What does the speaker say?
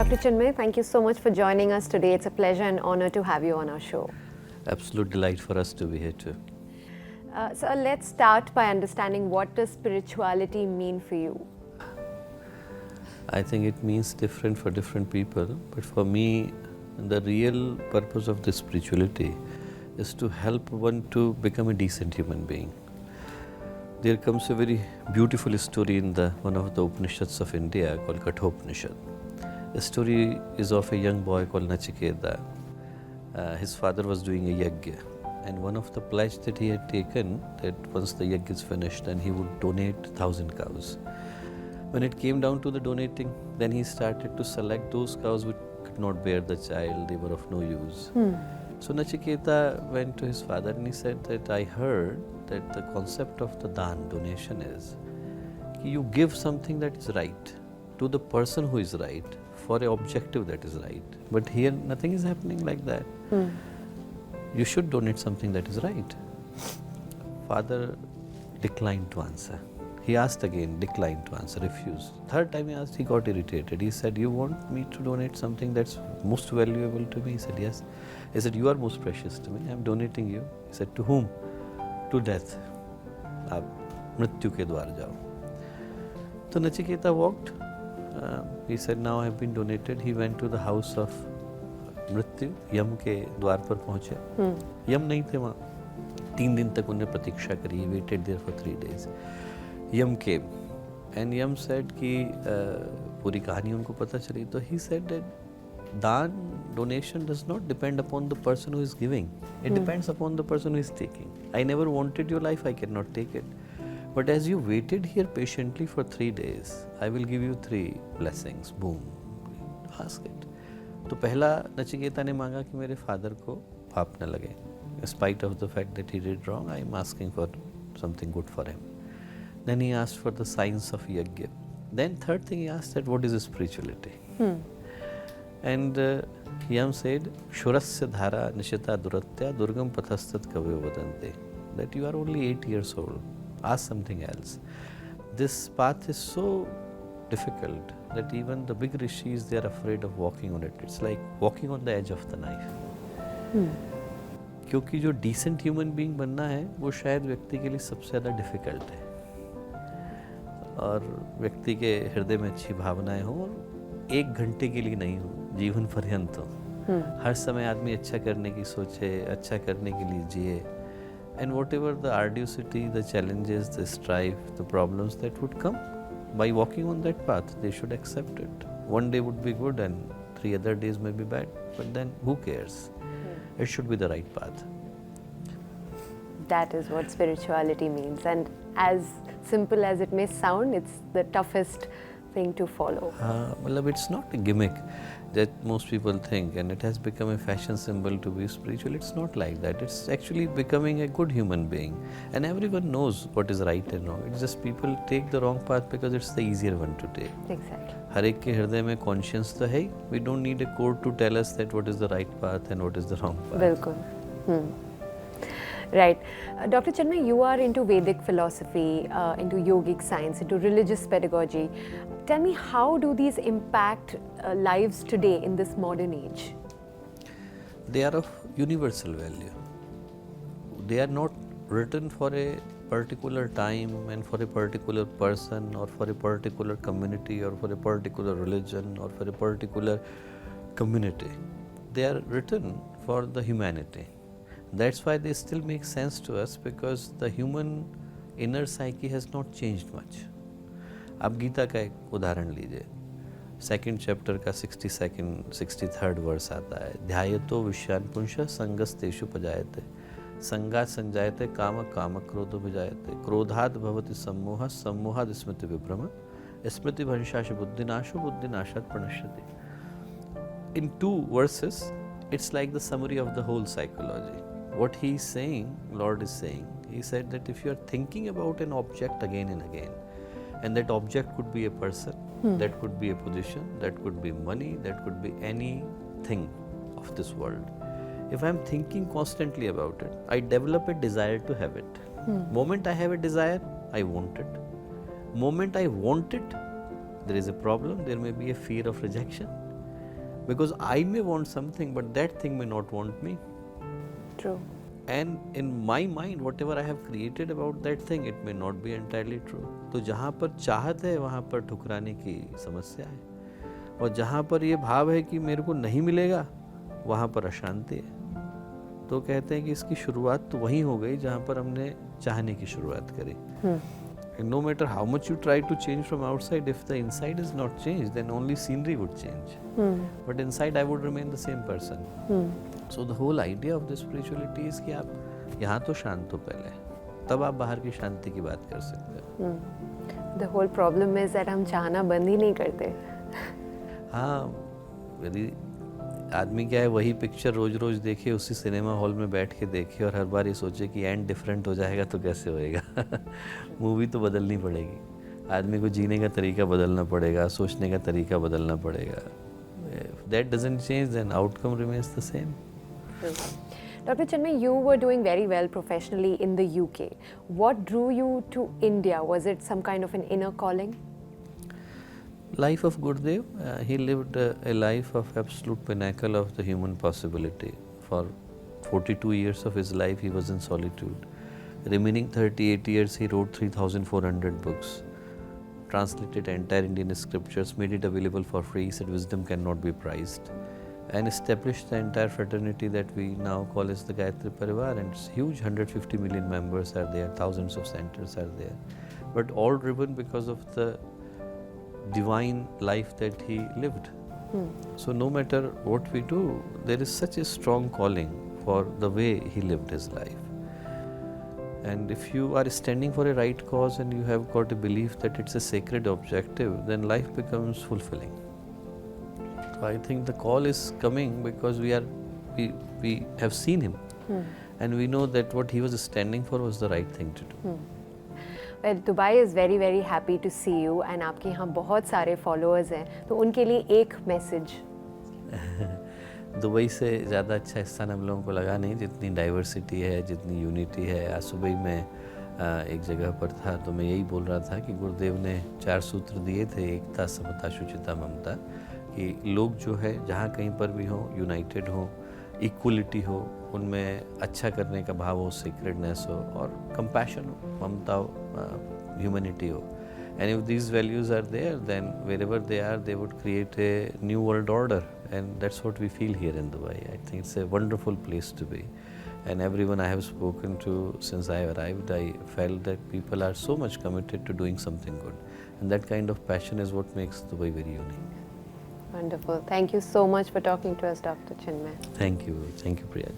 Dr. Chinmay, thank you so much for joining us today. It's a pleasure and honor to have you on our show. Absolute delight for us to be here too. So let's start by understanding, what does spirituality mean for you? I think it means different for different people, but for me, the real purpose of this spirituality is to help one to become a decent human being. There comes a very beautiful story in one of the Upanishads of India called Kathopanishad. The story is of a young boy called Nachiketa. His father was doing a yajna, and one of the pledge that he had taken, that once the yajna is finished, then he would donate 1,000 cows. When it came down to the donating, then he started to select those cows which could not bear the child, they were of no use. So Nachiketa went to his father and he said that I heard that the concept of the dan, donation, is you give something that is right to the person who is right for an objective that is right. But here nothing is happening like that. You should donate something that is right. Father declined to answer. He asked again, declined to answer, refused. Third time he asked, he got irritated. He said, you want me to donate something that's most valuable to me? He said, yes. He said, you are most precious to me. I am donating you. He said, to whom? To death. Aap mrityu ke dwar jao. So Nachiketa walked. He said, now I have been donated. He went to the house of मृत्यु, यम के द्वार पर पहुंचे. यम नहीं थे वहाँ. 3 दिन तक उन्हें प्रतीक्षा करी. He waited there for 3 days. Yama came and Yama said कि पूरी कहानी उनको पता चली. तो he said that दान, donation does not depend upon the person who is giving. It depends upon the person who is taking. I never wanted your life, I cannot take it. But as you waited here patiently for 3 days, I will give you 3 blessings. Boom. Ask it. तो पहला नचिकेता ने मांगा कि मेरे father को पाप न लगे. Spite of the fact that he did wrong, I am asking for something good for him. Then he asked for the signs of yajna. Then third thing he asked that what is spirituality? And Yam said, Shurasya dhara nishita duratya durgam pathastat kavyo vadante. That you are only 8 years old. Ask something else. This path is so difficult that even the big rishis, they are afraid of walking on it. It's like walking on the edge of the knife. क्योंकि जो decent human being बनना है वो शायद व्यक्ति के लिए सबसे ज़्यादा difficult है. और व्यक्ति के हृदय में अच्छी भावनाएं हो और 1 घंटे के लिए नहीं हो, जीवन पर्यंत हो. हर समय आदमी अच्छा करने की सोचे, अच्छा करने के लिए जिए. And whatever the arduity, the challenges, the strife, the problems that would come, by walking on that path, they should accept it. One day would be good and 3 other days may be bad, but then who cares? It should be the right path. That is what spirituality means. And as simple as it may sound, it's the toughest thing to follow. It's not a gimmick that most people think, and it has become a fashion symbol to be spiritual. It's not like that. It's actually becoming a good human being, and everyone knows what is right and wrong. It's just people take the wrong path because it's the easier one to take. Exactly. हर एक के हृदय में conscience तो है. We don't need a court to tell us that what is the right path and what is the wrong path. बिल्कुल. Right. Dr. Chinmay, you are into Vedic philosophy, into yogic science, into religious pedagogy. Tell me, how do these impact lives today in this modern age? They are of universal value. They are not written for a particular time and for a particular person or for a particular community or for a particular religion or for a particular community. They are written for the humanity. That's why they still make sense to us, because the human inner psyche has not changed much. आप गीता का एक उदाहरण लीजिए. 2nd chapter का 63rd verse आता है. ध्यायतो विषयान् पुंसः संगस्तेषु पजायते. संगात् संजायते काम काम क्रोधो विजायते. क्रोधात् भवति सम्मोहः सम्मोहात् स्मृति विभ्रम. स्मृति भंशाश बुद्धिनाशो बुद्धिनाशात् प्रणश्यति. In 2 verses, it's like the summary of the whole psychology. What he is saying, Lord is saying, he said that if you are thinking about an object again and again, and that object could be a person, that could be a position, that could be money, that could be anything of this world. If I am thinking constantly about it, I develop a desire to have it. Moment I have a desire, I want it. Moment I want it, there is a problem, there may be a fear of rejection. because I may want something, but that thing may not want me. True. And in my mind, whatever I have created about that thing, it may not be entirely true. तो जहाँ पर चाहत है वहाँ पर ठुकराने की समस्या है, और जहाँ पर ये भाव है कि मेरे को नहीं मिलेगा वहाँ पर अशांति है. तो कहते हैं कि इसकी शुरुआत तो वहीं हो गई जहाँ पर हमने चाहने की शुरुआत करी. And no matter how much you try to change from outside, if the inside is not changed, then only scenery would change. But inside I would remain the same person. So the whole idea of the spirituality is कि आप यहाँ तो शांत हो पहले, तब आप बाहर की शांति की बात कर सकते हो. The whole problem is that हम चाहना बंद ही नहीं करते. हाँ, यदि आदमी क्या है वही पिक्चर रोज रोज देखे, उसी सिनेमा हॉल में बैठ के देखे और हर बार ये सोचे कि एंड डिफरेंट हो जाएगा तो कैसे होएगा. मूवी तो बदलनी पड़ेगी, आदमी को जीने का तरीका बदलना पड़ेगा, सोचने का तरीका बदलना पड़ेगा. That doesn't change, then outcome remains the same. Dr. Chinmay, you were doing very well professionally in the UK. What drew you to India? Was it some kind of an inner calling? Life of Gurudev, he lived a life of absolute pinnacle of the human possibility. For 42 years of his life he was in solitude. Remaining 38 years he wrote 3,400 books, translated entire Indian scriptures, made it available for free, said wisdom cannot be priced, and established the entire fraternity that we now call as the Gayatri Parivar, and it's huge, 150 million members are there, thousands of centers are there, but all driven because of the divine life that he lived. So no matter what we do, there is such a strong calling for the way he lived his life. And if you are standing for a right cause and you have got a belief that it's a sacred objective, then life becomes fulfilling. So I think the call is coming because we have seen him, and we know that what he was standing for was the right thing to do. Well, Dubai is very, very happy to see you, and आपके यहाँ बहुत सारे followers हैं, तो उनके लिए एक message. Dubai से ज़्यादा अच्छा स्थान हम लोगों को लगा नहीं, जितनी डाइवर्सिटी है, जितनी यूनिटी है. आज सुबह ही मैं एक जगह पर था तो मैं यही बोल रहा था कि गुरुदेव ने 4 सूत्र दिए थे, एकता, समता, शुचिता, ममता, कि लोग जो है जहाँ कहीं पर भी हों, यूनाइटेड हों, इक्वलिटी हो, उनमें अच्छा करने का भाव हो, सीक्रेटनेस हो, और कंपैशन हो, ममता हो, ह्यूमैनिटी हो. And if these values are there, then wherever they are, they would create a new world order, and that's what we feel here in Dubai. I think it's a wonderful place to be, and everyone I have spoken to since I arrived, I felt that people are so much committed to doing something good, and that kind of passion is what makes Dubai very unique. Wonderful. Thank you so much for talking to us, Dr. Chinmay. Thank you, Priya.